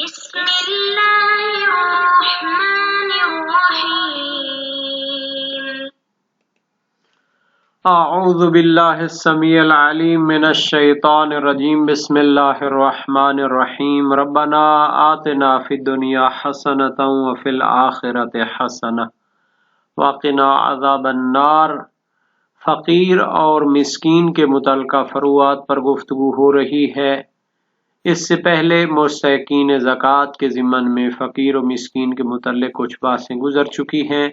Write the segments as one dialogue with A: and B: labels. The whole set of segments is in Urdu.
A: بسم الله الرحمن الرحيم
B: اعوذ باللہ السمیع العلیم من الشیطان الرجیم بسم اللہ الرحمن الرحیم ربنا آتنا فی الدنیا حسنۃ وفی الآخرۃ حسنۃ وقنا عذاب النار۔ فقیر اور مسکین کے متعلقہ فروعات پر گفتگو ہو رہی ہے۔ اس سے پہلے مستحقین زکوٰۃ کے ضمن میں فقیر و مسکین کے متعلق کچھ باتیں گزر چکی ہیں۔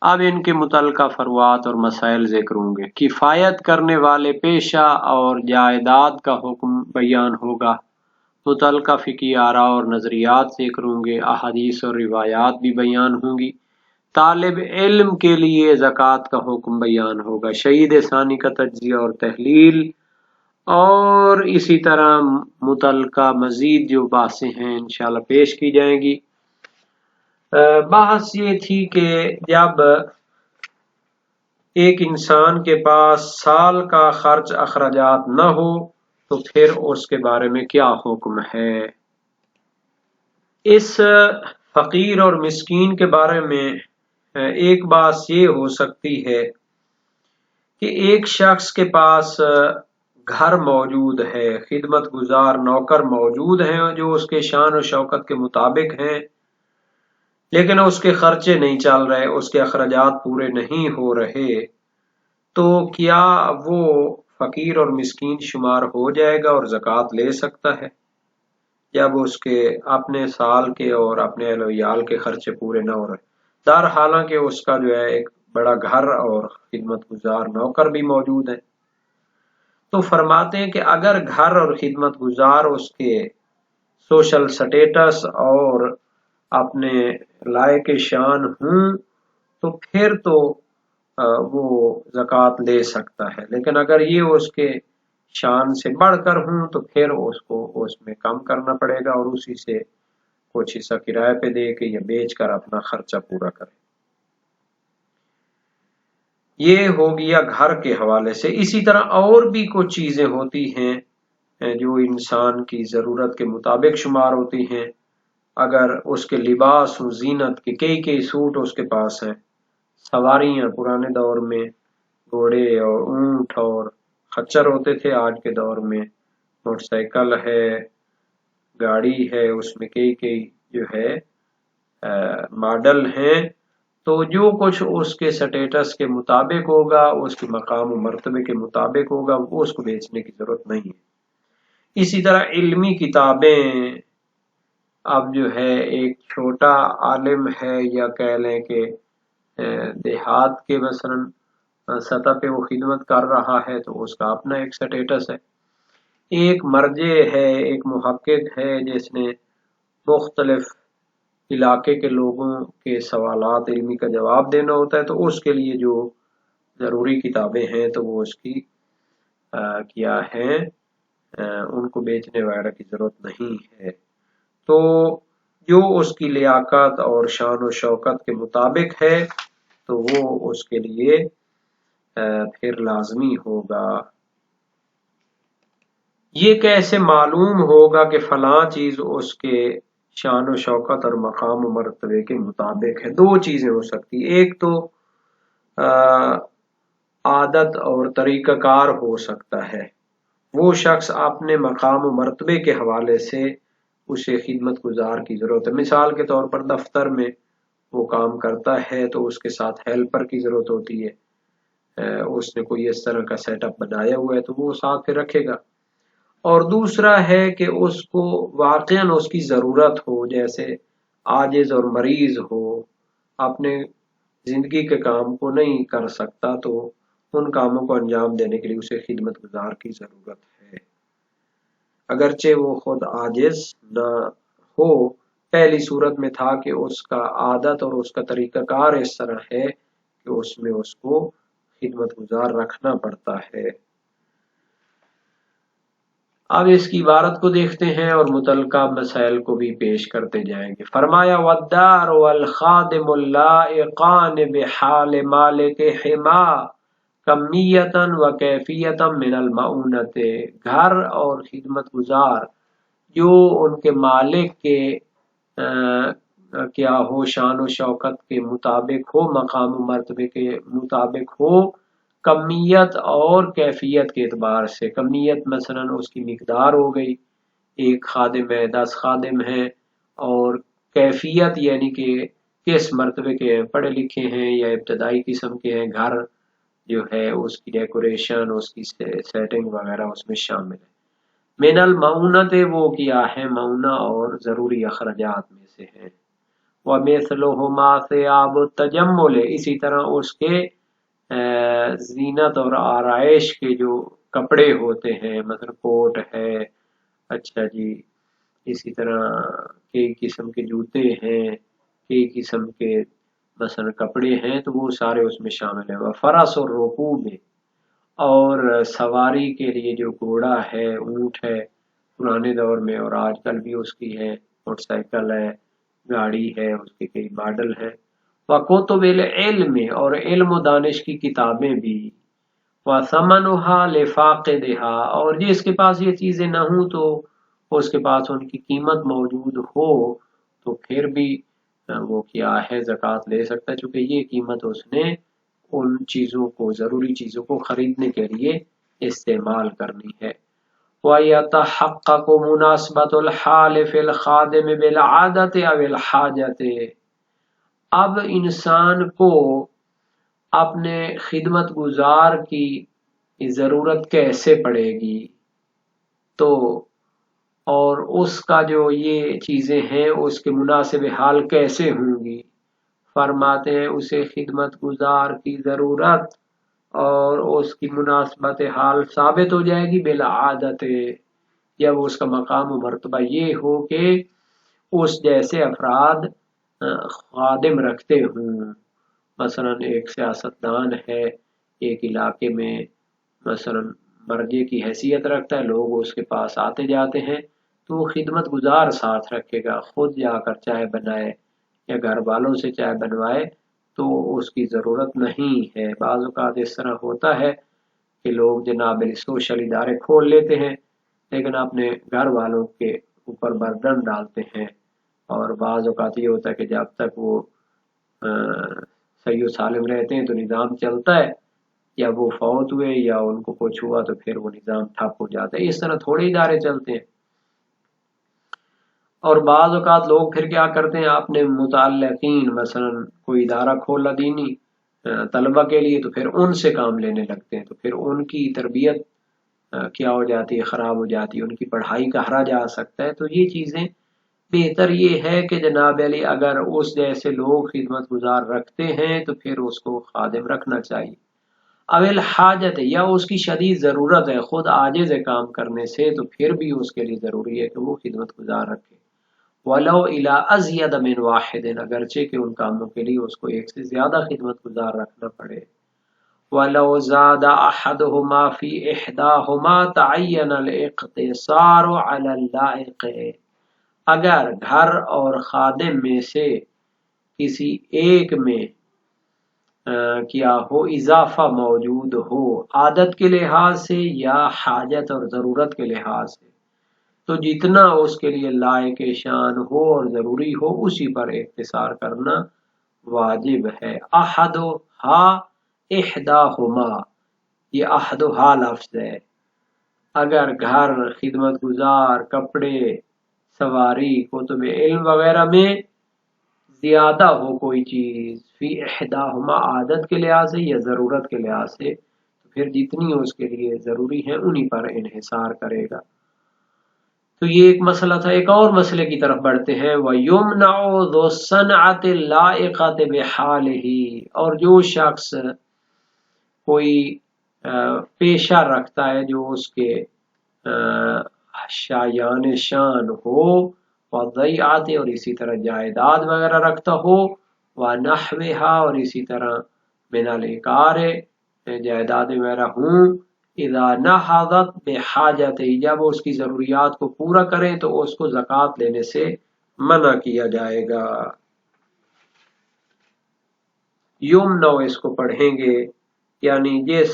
B: اب ان کے متعلقہ فروعات اور مسائل ذکر ہوں گے۔ کفایت کرنے والے پیشہ اور جائیداد کا حکم بیان ہوگا۔ متعلقہ فقہی آراء اور نظریات ذکر ہوں گے۔ احادیث اور روایات بھی بیان ہوں گی۔ طالب علم کے لیے زکوٰۃ کا حکم بیان ہوگا۔ شہید ثانی کا تجزیہ اور تحلیل، اور اسی طرح متعلقہ مزید جو باتیں ہیں انشاءاللہ پیش کی جائیں گی۔ بحث یہ تھی کہ جب ایک انسان کے پاس سال کا خرچ اخراجات نہ ہو تو پھر اس کے بارے میں کیا حکم ہے۔ اس فقیر اور مسکین کے بارے میں ایک بات یہ ہو سکتی ہے کہ ایک شخص کے پاس گھر موجود ہے، خدمت گزار نوکر موجود ہیں جو اس کے شان و شوکت کے مطابق ہیں، لیکن اس کے خرچے نہیں چل رہے، اس کے اخراجات پورے نہیں ہو رہے، تو کیا وہ فقیر اور مسکین شمار ہو جائے گا اور زکوٰۃ لے سکتا ہے جب اس کے اپنے سال کے اور اپنے اہل و عیال کے خرچے پورے نہ ہو رہے؟ در حالانکہ اس کا جو ہے ایک بڑا گھر اور خدمت گزار نوکر بھی موجود ہے۔ تو فرماتے ہیں کہ اگر گھر اور خدمت گزار اس کے سوشل سٹیٹس اور اپنے لائق شان ہوں تو پھر تو وہ زکوٰۃ لے سکتا ہے، لیکن اگر یہ اس کے شان سے بڑھ کر ہوں تو پھر اس کو اس میں کم کرنا پڑے گا اور اسی سے کچھ حصہ کرائے پہ دے کے یا بیچ کر اپنا خرچہ پورا کرے۔ یہ ہو گیا گھر کے حوالے سے۔ اسی طرح اور بھی کچھ چیزیں ہوتی ہیں جو انسان کی ضرورت کے مطابق شمار ہوتی ہیں۔ اگر اس کے لباس و زینت کے کئی سوٹ اس کے پاس ہیں، سواریاں پرانے دور میں گھوڑے اور اونٹ اور خچر ہوتے تھے، آج کے دور میں موٹر سائیکل ہے، گاڑی ہے، اس میں کئی جو ہے ماڈل ہیں، تو جو کچھ اس کے سٹیٹس کے مطابق ہوگا، اس کے مقام و مرتبے کے مطابق ہوگا، وہ اس کو بیچنے کی ضرورت نہیں ہے۔ اسی طرح علمی کتابیں، اب جو ہے ایک چھوٹا عالم ہے یا کہہ لیں کہ دیہات کے مثلا سطح پہ وہ خدمت کر رہا ہے تو اس کا اپنا ایک سٹیٹس ہے۔ ایک مرجع ہے، ایک محقق ہے جس نے مختلف علاقے کے لوگوں کے سوالات علمی کا جواب دینا ہوتا ہے، تو اس کے لیے جو ضروری کتابیں ہیں تو وہ اس کی کیا ہیں، ان کو بیچنے وغیرہ کی ضرورت نہیں ہے۔ تو جو اس کی لیاقت اور شان و شوکت کے مطابق ہے تو وہ اس کے لیے پھر لازمی ہوگا۔ یہ کیسے معلوم ہوگا کہ فلاں چیز اس کے شان و شوکت اور مقام و مرتبے کے مطابق ہے؟ دو چیزیں ہو سکتی، ایک تو عادت اور طریقہ کار ہو سکتا ہے، وہ شخص اپنے مقام و مرتبے کے حوالے سے اسے خدمت گزار کی ضرورت ہے۔ مثال کے طور پر دفتر میں وہ کام کرتا ہے تو اس کے ساتھ ہیلپر کی ضرورت ہوتی ہے، اس نے کوئی اس طرح کا سیٹ اپ بنایا ہوا ہے تو وہ ساتھ پھر رکھے گا۔ اور دوسرا ہے کہ اس کو واقعاً اس کی ضرورت ہو، جیسے عاجز اور مریض ہو، اپنے زندگی کے کام کو نہیں کر سکتا تو ان کاموں کو انجام دینے کے لیے اسے خدمت گزار کی ضرورت ہے، اگرچہ وہ خود عاجز نہ ہو۔ پہلی صورت میں تھا کہ اس کا عادت اور اس کا طریقہ کار اس طرح ہے کہ اس میں اس کو خدمت گزار رکھنا پڑتا ہے۔ اب اس کی عبارت کو دیکھتے ہیں اور متعلقہ مسائل کو بھی پیش کرتے جائیں گے۔ فرمایا والدار والخادم اللائقان بحال مالک حما کمیتاً و کیفیتاً من المعونت، گھر اور خدمت گزار جو ان کے مالک کے کیا ہو، شان و شوکت کے مطابق ہو، مقام و مرتبے کے مطابق ہو، کمیت اور کیفیت کے اعتبار سے۔ کمیت مثلا اس کی مقدار ہو گئی، ایک خادم ہے، 10 خادم ہیں، اور کیفیت یعنی کہ کس مرتبے کے ہیں، پڑھے لکھے ہیں یا ابتدائی قسم کے ہیں، گھر جو ہے اس کی ڈیکوریشن، اس کی سیٹنگ وغیرہ اس میں شامل ہے۔ من المعونت وہ کیا ہے معونہ اور ضروری اخراجات میں سے ہے۔ وَمِثْلُهُمَا ثِيَابُ التَّجَمُّلِ، اسی طرح اس کے زینت اور آرائش کے جو کپڑے ہوتے ہیں، مثلا کوٹ ہے، اچھا جی، اسی طرح کئی قسم کے جوتے ہیں، کئی قسم کے مثلا کپڑے ہیں، تو وہ سارے اس میں شامل ہیں۔ وَفَرَسُ الرُّكُوبِ، اور سواری کے لیے جو گھوڑا ہے، اونٹ ہے، پرانے دور میں اور آج کل بھی اس کی ہے، موٹر سائیکل ہے، گاڑی ہے، اس کے کئی ماڈل ہیں۔ وَكُتُبِ الْعِلْمِ، اور علم و دانش کی کتابیں بھی۔ وَثَمَنُهَا لِفَاقِدِهَا، اور جس کے پاس یہ چیزیں نہ ہوں تو اس کے پاس ان کی قیمت موجود ہو تو پھر بھی وہ کیا ہے زکوٰۃ لے سکتا ہے، چونکہ یہ قیمت اس نے ان چیزوں کو، ضروری چیزوں کو خریدنے کے لیے استعمال کرنی ہے۔ وَيَتَحَقَّقُ مُنَاسَبَةُ الْحَالِ فِي الْخَادِمِ بِالْعَادَةِ أَوِ الْحَاجَةِ، اب انسان کو اپنے خدمت گزار کی ضرورت کیسے پڑے گی، تو اور اس کا جو یہ چیزیں ہیں اس کے مناسب حال کیسے ہوں گی، فرماتے ہیں اسے خدمت گزار کی ضرورت اور اس کی مناسبت حال ثابت ہو جائے گی بالعادت، جب اس کا مقام و مرتبہ یہ ہو کہ اس جیسے افراد خادم رکھتے ہوں۔ مثلا ایک سیاستدان ہے ایک علاقے میں، مثلا مرجع کی حیثیت رکھتا ہے، لوگ اس کے پاس آتے جاتے ہیں، تو وہ خدمت گزار ساتھ رکھے گا، خود جا کر چائے بنائے یا گھر والوں سے چائے بنوائے تو اس کی ضرورت نہیں ہے۔ بعض اوقات اس طرح ہوتا ہے کہ لوگ جناب سوشل ادارے کھول لیتے ہیں لیکن اپنے گھر والوں کے اوپر بردن ڈالتے ہیں، اور بعض اوقات یہ ہوتا ہے کہ جب تک وہ صحیح و سالم رہتے ہیں تو نظام چلتا ہے، یا وہ فوت ہوئے یا ان کو کچھ ہوا تو پھر وہ نظام ٹھپ ہو جاتا ہے۔ اس طرح تھوڑے ادارے چلتے ہیں، اور بعض اوقات لوگ پھر کیا کرتے ہیں، اپنے متعلقین مثلا کوئی ادارہ کھولا دینی طلبہ کے لیے تو پھر ان سے کام لینے لگتے ہیں، تو پھر ان کی تربیت کیا ہو جاتی ہے، خراب ہو جاتی ہے، ان کی پڑھائی کا ہرا جا سکتا ہے۔ تو یہ چیزیں بہتر یہ ہے کہ جناب علی اگر اس جیسے لوگ خدمت گزار رکھتے ہیں تو پھر اس کو خادم رکھنا چاہیے۔ اول حاجت، یا اس کی شدید ضرورت ہے، خود عاجز ہے کام کرنے سے، تو پھر بھی اس کے لیے ضروری ہے کہ وہ خدمت گزار رکھے۔ وَلَوْ إِلَىٰ أَزْيَدَ مِنْ وَاحِدٍ، اگرچہ کہ ان کاموں کے لیے اس کو ایک سے زیادہ خدمت گزار رکھنا پڑے۔ وَلَوْ زَادَ أَحَدُهُمَا فِي إِحْدَاهُمَا تَعَيَّنَ الْاقْتِصَارُ عَلَى اللَّائِقِ، اگر گھر اور خادم میں سے کسی ایک میں کیا ہو اضافہ موجود ہو، عادت کے لحاظ سے یا حاجت اور ضرورت کے لحاظ سے، تو جتنا اس کے لیے لائق شان ہو اور ضروری ہو اسی پر اختصار کرنا واجب ہے۔ احدھا احداہما، یہ احدھا لفظ ہے، اگر گھر، خدمت گزار، کپڑے، سواری، کتب علم وغیرہ میں زیادہ ہو کوئی چیز، فی احداہما عادت کے لحاظ سے یا ضرورت کے لحاظ سے، تو پھر جتنی اس کے لیے ضروری ہے انہی پر انحصار کرے گا۔ تو یہ ایک مسئلہ تھا۔ ایک اور مسئلے کی طرف بڑھتے ہیں، وَيُمْنَعُ ذُو الصَّنْعَةِ اللَّائِقَةِ بِحَالِهِ، اور جو شخص کوئی پیشہ رکھتا ہے جو اس کے شایان شان ہو، وَضَيْعَةِ، اور اسی طرح جائیداد وغیرہ رکھتا ہو، وَنَحْوِهَا، اور اسی طرح من الْإِقَارِ، جائیداد وغیرہ ہوں، اذا نہضت بحاجت، جب اس کی ضروریات کو پورا کریں تو اس کو زکوٰۃ لینے سے منع کیا جائے گا۔ یمنع اس کو پڑھیں گے، یعنی جس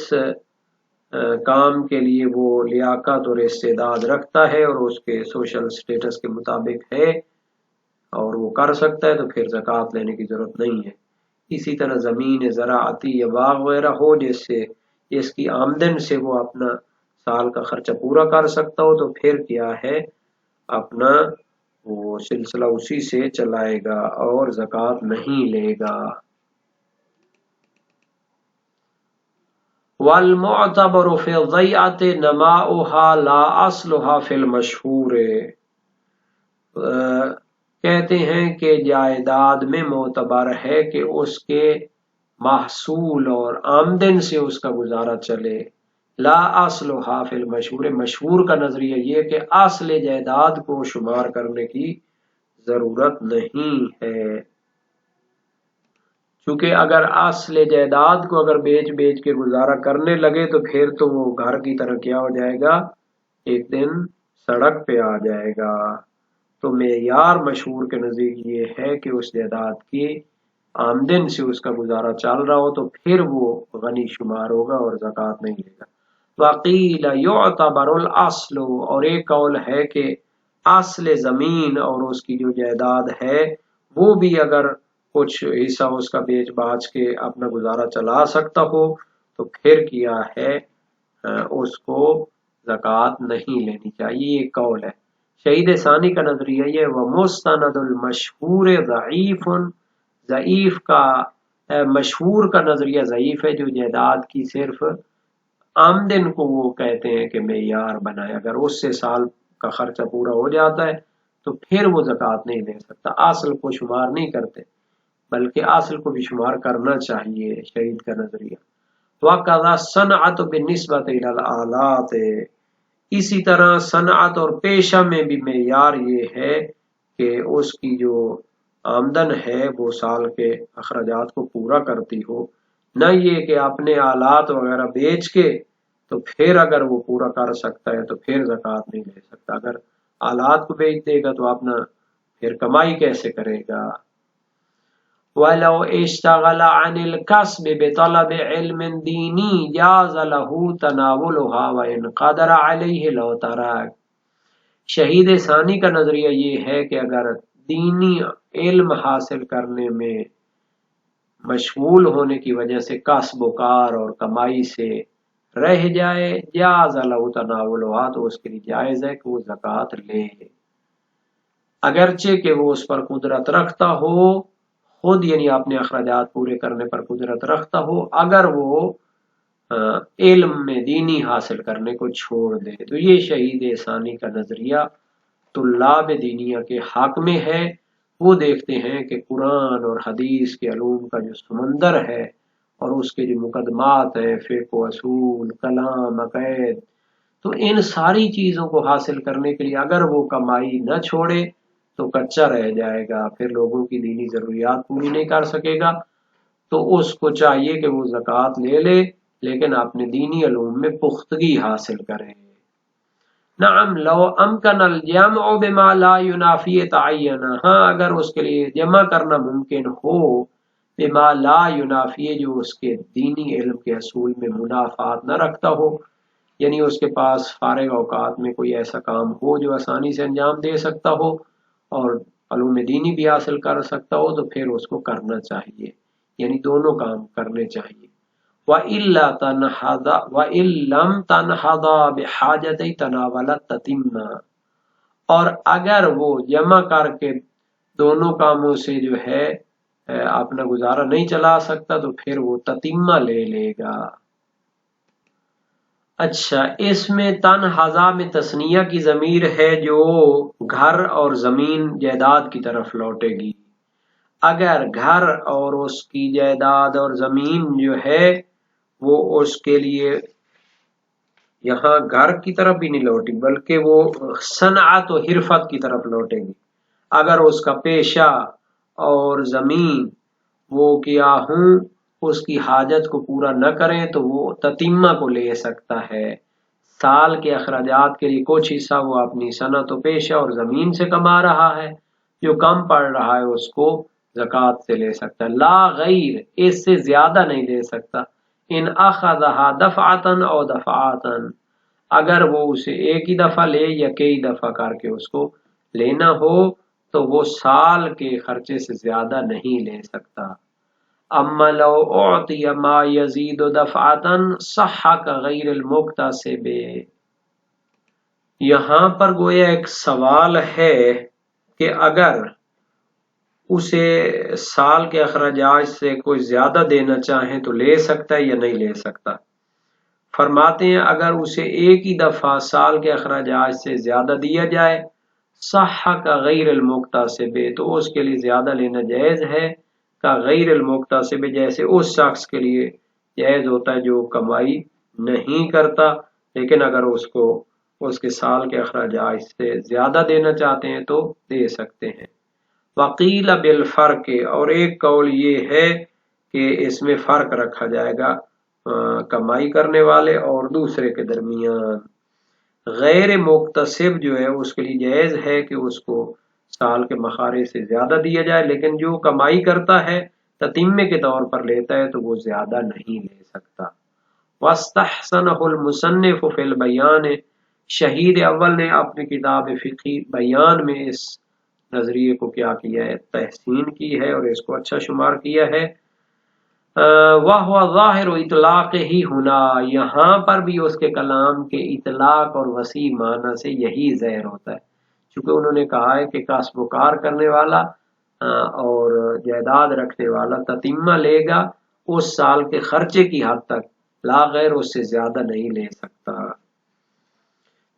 B: کام کے لیے وہ لیاقت اور استعداد رکھتا ہے اور اس کے سوشل سٹیٹس کے مطابق ہے اور وہ کر سکتا ہے تو پھر زکوٰۃ لینے کی ضرورت نہیں ہے۔ اسی طرح زمین زراعتی یا باغ وغیرہ ہو جس کی آمدن سے وہ اپنا سال کا خرچہ پورا کر سکتا ہو تو پھر کیا ہے، اپنا وہ سلسلہ اسی سے چلائے گا اور زکوٰۃ نہیں لے گا۔ والمعتبر فی الضیعۃ نماؤها لا اصلها فی المشہور، کہتے ہیں کہ جائیداد میں معتبر ہے کہ اس کے محصول اور آمدن سے اس کا گزارا چلے، لا اصلها فی المشہور، مشہور کا نظریہ یہ کہ اصل جائیداد کو شمار کرنے کی ضرورت نہیں ہے، کیونکہ اگر اصل جائیداد کو اگر بیچ کے گزارا کرنے لگے تو پھر تو وہ گھر کی طرح کیا ہو جائے گا، ایک دن سڑک پہ آ جائے گا۔ تو معیار مشہور کے نزدیک یہ ہے کہ اس جائیداد کی آمدن سے اس کا گزارا چل رہا ہو تو پھر وہ غنی شمار ہوگا اور زکوٰۃ نہیں لے گا۔ وقیل یعتبر الاصل، اور ایک قول ہے کہ اصل زمین اور اس کی جو جائیداد ہے وہ بھی اگر کچھ حصہ اس کا بیچ باچ کے اپنا گزارا چلا سکتا ہو تو پھر کیا ہے، اس کو زکوٰۃ نہیں لینی چاہیے، یہ قول ہے۔ شہید ثانی کا نظریہ یہ ومستند المشہور ضعیف، ضعیف کا مشہور کا نظریہ ضعیف ہے، جو جائیداد کی صرف آمدن کو وہ کہتے ہیں کہ معیار بنائے، اگر اس سے سال کا خرچہ پورا ہو جاتا ہے تو پھر وہ زکوٰۃ نہیں لے سکتا، اصل کو شمار نہیں کرتے بلکہ اصل کو بھی شمار کرنا چاہیے، شہید کا نظریہ۔ وَقَذَا الصَّنْعَةُ بِالنِّسْبَةِ إِلَى الْآلَاتِ، اسی طرح صنعت اور پیشہ میں بھی معیار یہ ہے کہ اس کی جو آمدن ہے وہ سال کے اخراجات کو پورا کرتی ہو، نہ یہ کہ اپنے آلات وغیرہ بیچ کے تو پھر اگر وہ پورا کر سکتا ہے تو پھر زکوٰۃ نہیں لے سکتا، اگر آلات کو بیچ دے گا تو اپنا پھر کمائی کیسے کرے گا۔ وَلَوْ اشْتَغَلَ عَنِ الْكَسْبِ بِطَلَبِ عِلْمٍ دِينِي جَازَ لَهُ تَنَاوُلُهَا وَإِنْ قَدَرَ عَلَيْهِ لَوْ تَرَكَ۔ شہید ثانی کا نظریہ یہ ہے کہ اگر دینی علم حاصل کرنے میں مشغول ہونے کی وجہ سے کسب و کار اور کمائی سے رہ جائے، جَازَ لَهُ تَنَاوُلُهَا، تو اس کے لیے جائز ہے کہ وہ زکوٰۃ لے، اگرچہ کہ وہ اس پر قدرت رکھتا ہو، خود یعنی اپنے اخراجات پورے کرنے پر قدرت رکھتا ہو، اگر وہ علم میں دینی حاصل کرنے کو چھوڑ دے۔ تو یہ شہید ثانی کا نظریہ طلاب دینیہ کے حق میں ہے، وہ دیکھتے ہیں کہ قرآن اور حدیث کے علوم کا جو سمندر ہے اور اس کے جو مقدمات ہیں، فقہ و اصول، کلام، عقائد، تو ان ساری چیزوں کو حاصل کرنے کے لیے اگر وہ کمائی نہ چھوڑے تو کچا رہ جائے گا، پھر لوگوں کی دینی ضروریات پوری نہیں کر سکے گا، تو اس کو چاہیے کہ وہ زکوٰۃ لے لے لیکن اپنے دینی علوم میں پختگی حاصل کرے۔ نعم لو امکن الجمع بما لا ینافی تعینہ، ہاں اگر اس کے لیے جمع کرنا ممکن ہو بما لا ینافی، جو اس کے دینی علم کے اصول میں منافات نہ رکھتا ہو، یعنی اس کے پاس فارغ اوقات میں کوئی ایسا کام ہو جو آسانی سے انجام دے سکتا ہو اور علوم دینی بھی حاصل کر سکتا ہو، تو پھر اس کو کرنا چاہیے، یعنی دونوں کام کرنے چاہیے۔ وَإِلَّا تَنْحَضَ وَإِن لَّمْ تَنْحَضَ بِحَاجَتِ تَنَاوَلَتْ تَتِمَّ، اور اگر وہ جمع کر کے دونوں کاموں سے جو ہے اپنا گزارا نہیں چلا سکتا تو پھر وہ تتمہ لے لے گا۔ اچھا، اس میں تنحضا میں تثنیہ کی ضمیر ہے جو گھر اور زمین جائیداد کی طرف لوٹے گی، اگر گھر اور اس کی جائیداد اور زمین جو ہے وہ اس کے لیے یہاں گھر کی طرف بھی نہیں لوٹی بلکہ وہ صنعت و حرفت کی طرف لوٹے گی، اگر اس کا پیشہ اور زمین وہ کیا ہوں اس کی حاجت کو پورا نہ کریں تو وہ تتمہ کو لے سکتا ہے، سال کے اخراجات کے لیے کچھ حصہ وہ اپنی صنعت و پیشہ اور زمین سے کما رہا ہے، جو کم پڑ رہا ہے اس کو زکوٰۃ سے لے سکتا ہے، لا غیر، اس سے زیادہ نہیں لے سکتا، ان اخذها دفعتن او دفعاتن، اگر وہ اسے ایک ہی دفعہ لے یا کئی دفعہ کر کے اس کو لینا ہو تو وہ سال کے خرچے سے زیادہ نہیں لے سکتا۔ اما لو اعطی ما یزید دفعتن صح کغیر المکتسب، یہاں پر گویا ایک سوال ہے کہ اگر اسے سال کے اخراجات سے کوئی زیادہ دینا چاہیں تو لے سکتا ہے یا نہیں لے سکتا؟ فرماتے ہیں اگر اسے ایک ہی دفعہ سال کے اخراجات سے زیادہ دیا جائے صح کا غیر المکتسب، تو اس کے لیے زیادہ لینا جائز ہے، کا غیر المکتسب جیسے اس شخص کے لیے جائز ہوتا ہے جو کمائی نہیں کرتا، لیکن اگر اس کو اس کے سال کے اخراجات سے زیادہ دینا چاہتے ہیں تو دے سکتے ہیں۔ وقیل بالفرق، اور ایک قول یہ ہے کہ اس میں فرق رکھا جائے گا کمائی کرنے والے اور دوسرے کے درمیان۔ غیر مکتسب جو ہے اس کے لیے جائز ہے کہ اس کو سال کے مخارج سے زیادہ دیا جائے، لیکن جو کمائی کرتا ہے تتمے کے طور پر لیتا ہے تو وہ زیادہ نہیں لے سکتا۔ واستحسنہ المصنف فی البیان، شہید اول نے اپنی کتاب فقہی بیان میں اس نظریے کو کیا کیا ہے، تحسین کی ہے اور اس کو اچھا شمار کیا ہے۔ وَهُوَ ظَاهِرُ اطلاقِهِ هُنَا، یہاں پر بھی اس کے کلام کے اطلاق اور وسیع معنی سے یہی ظاہر ہوتا ہے، چونکہ انہوں نے کہا ہے کہ کسب و کار کرنے والا اور جائیداد رکھنے والا تتمہ لے گا اس سال کے خرچے کی حد تک، لا غیر اس سے زیادہ نہیں لے سکتا۔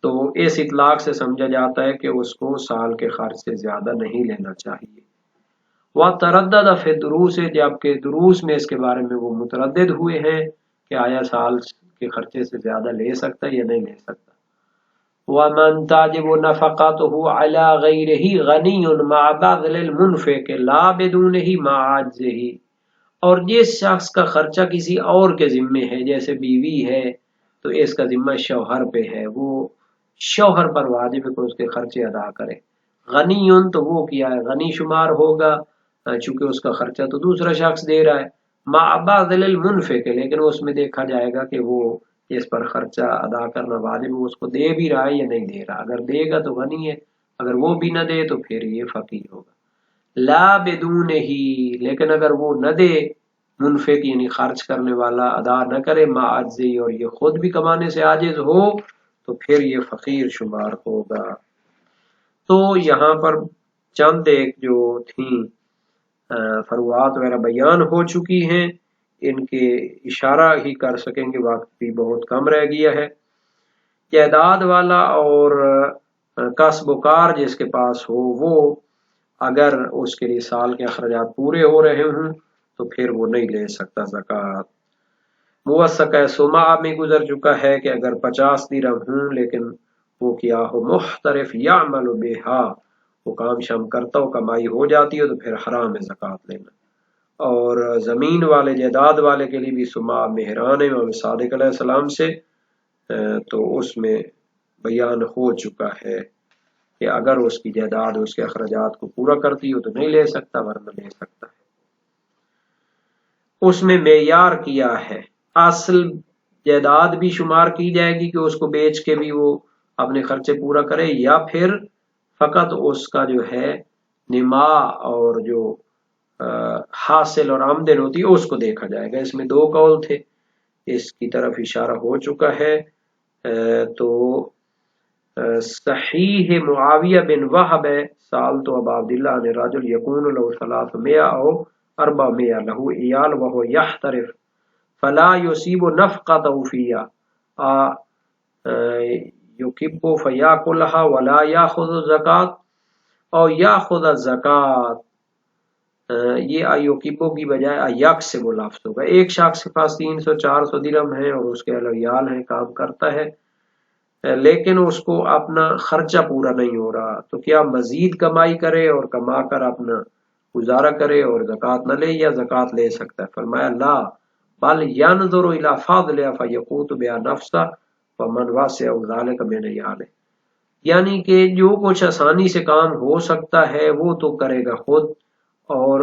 B: تو اس اطلاق سے سمجھا جاتا ہے کہ اس کو سال کے خرچ سے زیادہ نہیں لینا چاہیے۔ وَتَرَدَّدَ فِي الدُّرُوسِ، جبکہ دروس میں اس کے بارے میں وہ متردد ہوئے ہیں کہ آیا سال کے خرچے سے زیادہ لے سکتا ہے یا نہیں لے سکتا۔ وَمَنْ تَعْجِبُ نَفَقَتُهُ عَلَى غَيْرِهِ غَنِيٌّ مَعَ بَذْلِ الْمُنْفِقِ لَا بِدُونِهِ مَعَ عَجْزِهِ، اور جس شخص کا خرچہ کسی اور کے ذمے ہے، جیسے بیوی ہے تو اس کا ذمہ شوہر پہ ہے، وہ شوہر پر واجب ہے کہ اس کے خرچے ادا کرے۔ غنی تو وہ کیا ہے، غنی شمار ہوگا چونکہ اس کا خرچہ تو دوسرا شخص دے رہا ہے، مع بذل المنفق، لیکن اس میں دیکھا جائے گا کہ وہ اس پر خرچہ ادا کرنا واجب ہے، اس کو دے بھی رہا ہے یا نہیں دے رہا، اگر دے گا تو غنی ہے، اگر وہ بھی نہ دے تو پھر یہ فقیر ہوگا۔ لا بدون ہی، لیکن اگر وہ نہ دے، منفق یعنی خرچ کرنے والا ادا نہ کرے، مع عجزی، اور یہ خود بھی کمانے سے عاجز ہو، تو پھر یہ فقیر شمار ہوگا۔ تو یہاں پر چند ایک جو تھیں فروعات وغیرہ بیان ہو چکی ہیں، ان کے اشارہ ہی کر سکیں گے، وقت بھی بہت کم رہ گیا ہے۔ جائیداد والا اور کسب و کار جس کے پاس ہو، وہ اگر اس کے لیے سال کے اخراجات پورے ہو رہے ہوں تو پھر وہ نہیں لے سکتا زکوٰۃ۔ موثقہ سمع میں گزر چکا ہے کہ اگر 50 درہم ہوں لیکن وہ کیا ہو محترف یعمل بہا، وہ کام شام کرتا ہو، کمائی ہو جاتی ہو، تو پھر حرام ہے زکوٰۃ لینا۔ اور زمین والے جائیداد والے کے لیے بھی سمع مہران امام صادق علیہ السلام سے تو اس میں بیان ہو چکا ہے کہ اگر اس کی جائیداد اس کے اخراجات کو پورا کرتی ہو تو نہیں لے سکتا، ورنہ لے سکتا ہے۔ اس میں معیار کیا ہے، اصل جائیداد بھی شمار کی جائے گی کہ اس کو بیچ کے بھی وہ اپنے خرچے پورا کرے، یا پھر فقط اس کا جو ہے نما اور جو حاصل اور آمدن ہوتی ہے اس کو دیکھا جائے گا۔ اس میں دو قول تھے، اس کی طرف اشارہ ہو چکا ہے۔ تو صحیح معاویہ بن وہب ہے، سال تو ابا عبداللہ نے رجل یکون له 300 او 400 له عیال وهو یحترف فلا یصیب نفقته فیها یکب فیاکلها ولا یاخذ الزکات او یاخذ الزکات، یہ ایوکبو کی بجائے ایک سے وہ لفظ ہوگا۔ ایک شخص کے پاس 300-400 درہم ہیں اور اس کے عیال ہیں، کام کرتا ہے، لیکن اس کو اپنا خرچہ پورا نہیں ہو رہا، تو کیا مزید کمائی کرے اور کما کر اپنا گزارا کرے اور زکوٰۃ نہ لے، یا زکوٰۃ لے سکتا ہے؟ فرمایا لا بل ينظر الى فضلها فيقوت بها نفسه ومن وسع ذلك من عياله، یعنی کہ جو کچھ آسانی سے کام ہو سکتا ہے وہ تو کرے گا خود، اور